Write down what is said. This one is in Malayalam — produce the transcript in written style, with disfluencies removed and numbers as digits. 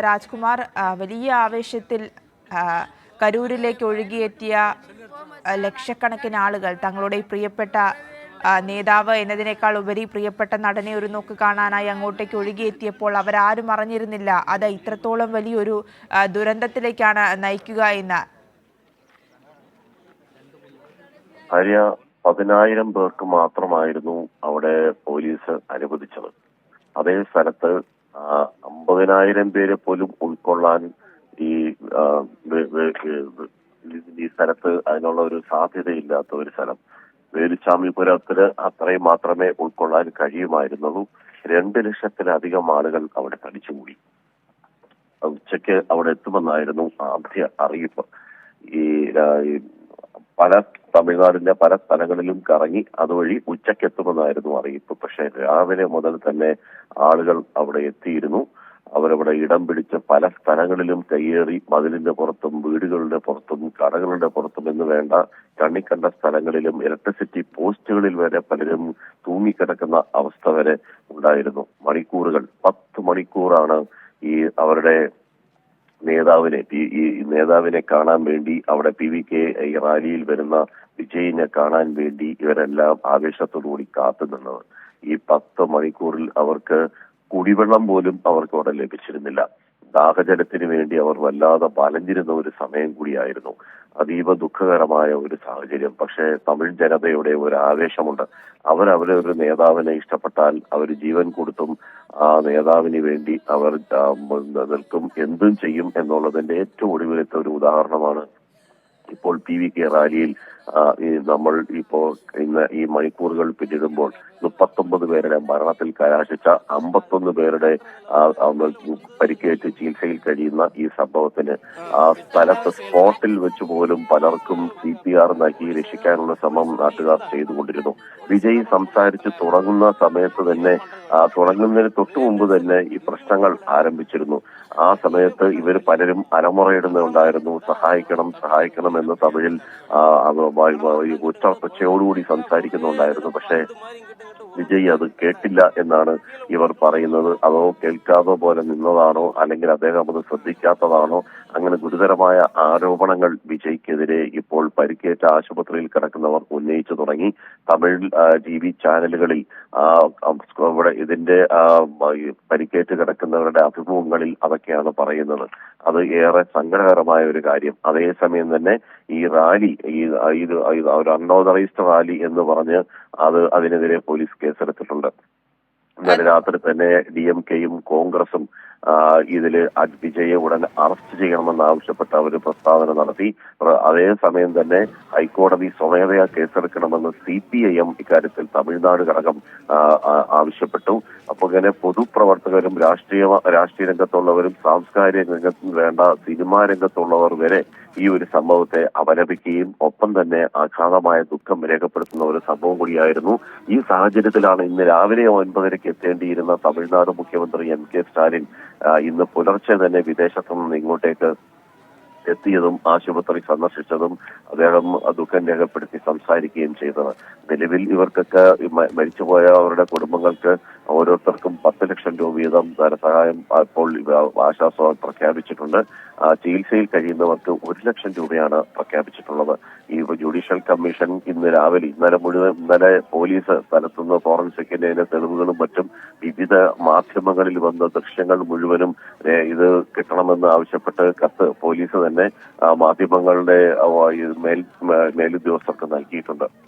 രാജ്കുമാർ, വലിയ ആവേശത്തിൽ കരൂരിലേക്ക് ഒഴുകിയെത്തിയ ലക്ഷക്കണക്കിന് ആളുകൾ തങ്ങളുടെ പ്രിയപ്പെട്ട നേതാവ് എന്നതിനേക്കാൾ ഉപരി പ്രിയപ്പെട്ട നടനെ ഒരു നോക്ക് കാണാനായി അങ്ങോട്ടേക്ക് ഒഴുകിയെത്തിയപ്പോൾ അവരാരും അറിഞ്ഞിരുന്നില്ല അത് ഇത്രത്തോളം വലിയൊരു ദുരന്തത്തിലേക്കാണ് നയിക്കുക എന്ന്. 10,000 പേർക്ക് മാത്രമായിരുന്നു അവിടെ പോലീസ് അനുവദിച്ചത്. അതേ സ്ഥലത്ത് 50,000 പേരെ പോലും ഉൾക്കൊള്ളാൻ ഈ സ്ഥലത്ത് അതിനുള്ള ഒരു സാധ്യതയില്ലാത്ത ഒരു സ്ഥലം. വേലുസ്വാമിപുരത്തിന് അത്രയും മാത്രമേ ഉൾക്കൊള്ളാൻ കഴിയുമായിരുന്നുള്ളൂ. 2 ലക്ഷത്തിലധികം ആളുകൾ അവിടെ തടിച്ചുകൂടി. ഉച്ചയ്ക്ക് അവിടെ എത്തുമെന്നായിരുന്നു ആദ്യ അറിയിപ്പ്. തമിഴ്നാടിന്റെ പല സ്ഥലങ്ങളിലും കറങ്ങി അതുവഴി ഉച്ചയ്ക്കെത്തുമെന്നായിരുന്നു അറിയിപ്പ്. പക്ഷെ രാവിലെ മുതൽ തന്നെ ആളുകൾ അവിടെ എത്തിയിരുന്നു. അവരവിടെ ഇടം പിടിച്ച് പല സ്ഥലങ്ങളിലും കയ്യേറി മതിലിന്റെ പുറത്തും വീടുകളുടെ പുറത്തും കടകളുടെ പുറത്തും എന്ന് വേണ്ട കണ്ണിക്കണ്ട സ്ഥലങ്ങളിലും ഇലക്ട്രിസിറ്റി പോസ്റ്റുകളിൽ വരെ പലരും തൂങ്ങിക്കിടക്കുന്ന അവസ്ഥ വരെ ഉണ്ടായിരുന്നു. മണിക്കൂറുകൾ 10 മണിക്കൂറാണ് അവരുടെ നേതാവിനെ കാണാൻ വേണ്ടി അവിടെ PVK ഈ റാലിയിൽ വരുന്ന വിജയിനെ കാണാൻ വേണ്ടി ഇവരെല്ലാം ആവേശത്തോടുകൂടി കാത്തു നിന്നത്. ഈ 10 മണിക്കൂറിൽ അവർക്ക് കുടിവെള്ളം പോലും അവർക്ക് അവിടെ ലഭിച്ചിരുന്നില്ല. ദാഹജലത്തിന് വേണ്ടി അവർ വല്ലാതെ വലഞ്ഞിരുന്ന ഒരു സമയം കൂടിയായിരുന്നു. അതീവ ദുഃഖകരമായ ഒരു സാഹചര്യം. പക്ഷേ തമിഴ് ജനതയുടെ ഒരു ആവേശമുണ്ട്. അവരവരെ ഒരു നേതാവിനെ ഇഷ്ടപ്പെട്ടാൽ അവർ ജീവൻ കൊടുത്തും ആ നേതാവിന് വേണ്ടി അവർ നിൽക്കും, എന്തും ചെയ്യും എന്നുള്ളതിന്റെ ഏറ്റവും ഒടുവിലത്തെ ഒരു ഉദാഹരണമാണ് ഇപ്പോൾ PVK റാലിയിൽ നമ്മൾ ഇന്ന് ഈ മണിക്കൂറുകൾ പിന്നിടുമ്പോൾ 39 പേരുടെ മരണത്തിൽ കലാശിച്ച 51 പേരുടെ പരിക്കേറ്റ് ചികിത്സയിൽ കഴിയുന്ന ഈ സംഭവത്തിന് ആ സ്ഥലത്ത് സ്പോട്ടിൽ വെച്ച് പോലും പലർക്കും CPR നൽകി രക്ഷിക്കാനുള്ള ശ്രമം നാട്ടുകാർ ചെയ്തുകൊണ്ടിരുന്നു. വിജയ് സംസാരിച്ച് തുടങ്ങുന്ന സമയത്ത് തന്നെ തുടങ്ങുന്നതിന് തൊട്ടു മുമ്പ് തന്നെ ഈ പ്രശ്നങ്ങൾ ആരംഭിച്ചിരുന്നു. ആ സമയത്ത് ഇവർ പലരും അലമുറയിടുന്നുണ്ടായിരുന്നു, സഹായിക്കണം എന്ന് തമിഴിൽ ഉച്ചയോടുകൂടി സംസാരിക്കുന്നുണ്ടായിരുന്നു. പക്ഷേ വിജയ് അത് കേട്ടില്ല എന്നാണ് ഇവർ പറയുന്നത്. അതോ കേൾക്കാതെ പോലെ നിന്നതാണോ, അല്ലെങ്കിൽ അദ്ദേഹം അത് ശ്രദ്ധിക്കാത്തതാണോ? അങ്ങനെ ഗുരുതരമായ ആരോപണങ്ങൾ വിജയ്ക്കെതിരെ ഇപ്പോൾ പരിക്കേറ്റ ആശുപത്രിയിൽ കിടക്കുന്നവർ ഉന്നയിച്ചു തുടങ്ങി. തമിഴ് TV ചാനലുകളിൽ ഇവിടെ ഇതിന്റെ പരിക്കേറ്റ് കിടക്കുന്നവരുടെ അഭിമുഖങ്ങളിൽ അതൊക്കെയാണ് പറയുന്നത്. അത് ഏറെ സങ്കടകരമായ ഒരു കാര്യം. അതേസമയം തന്നെ ഈ റാലി ഒരു അൺഓതറൈസ്ഡ് റാലി എന്ന് പറഞ്ഞ് അതിനെതിരെ പോലീസ് കേസെടുത്തിട്ടുണ്ട്. ഇന്നലെ രാത്രി തന്നെ DMKയും കോൺഗ്രസും ഇതില് വിജയെ ഉടൻ അറസ്റ്റ് ചെയ്യണമെന്ന് ആവശ്യപ്പെട്ട് അവർ പ്രസ്താവന നടത്തി. അതേസമയം തന്നെ ഹൈക്കോടതി സ്വമേധയാ കേസെടുക്കണമെന്ന് CPIM ഇക്കാര്യത്തിൽ തമിഴ്നാട് ഘടകം ആവശ്യപ്പെട്ടു. അപ്പൊ ഇങ്ങനെ പൊതുപ്രവർത്തകരും രാഷ്ട്രീയ രംഗത്തുള്ളവരും സാംസ്കാരിക രംഗത്ത് വേണ്ട സിനിമാ രംഗത്തുള്ളവർ വരെ ഈ ഒരു സംഭവത്തെ അപലപിക്കുകയും ഒപ്പം തന്നെ അഗാധമായ ദുഃഖം രേഖപ്പെടുത്തുന്ന ഒരു സംഭവം കൂടിയായിരുന്നു. ഈ സാഹചര്യത്തിലാണ് ഇന്ന് രാവിലെ 9:30 എത്തേണ്ടിയിരുന്ന തമിഴ്നാട് മുഖ്യമന്ത്രി MK സ്റ്റാലിൻ ഇന്ന് പുലർച്ചെ തന്നെ വിദേശത്തു നിന്ന് ഇങ്ങോട്ടേക്ക് എത്തിയതും ആശുപത്രി സന്ദർശിച്ചതും അദ്ദേഹം ദുഃഖം രേഖപ്പെടുത്തി സംസാരിക്കുകയും ചെയ്തത്. നിലവിൽ ഇവർക്കൊക്കെ മരിച്ചുപോയവരുടെ കുടുംബങ്ങൾക്ക് ഓരോരുത്തർക്കും 10 ലക്ഷം രൂപ വീതം ധനസഹായം ഇപ്പോൾ ആശ്വാസം പ്രഖ്യാപിച്ചിട്ടുണ്ട്. ചികിത്സയിൽ കഴിയുന്നവർക്ക് 1 ലക്ഷം രൂപയാണ് പ്രഖ്യാപിച്ചിട്ടുള്ളത്. ഈ ജുഡീഷ്യൽ കമ്മീഷൻ ഇന്നലെ പോലീസ് സ്ഥലത്തുനിന്ന് ഫോറൻസിക്കിന്റെ തെളിവുകളും മറ്റും വിവിധ മാധ്യമങ്ങളിൽ വന്ന ദൃശ്യങ്ങൾ മുഴുവനും ഇത് കിട്ടണമെന്ന് ആവശ്യപ്പെട്ട് കത്ത് പോലീസ് തന്നെ മാധ്യമങ്ങളുടെ മേലുദ്യോഗസ്ഥർക്ക് നൽകിയിട്ടുണ്ട്.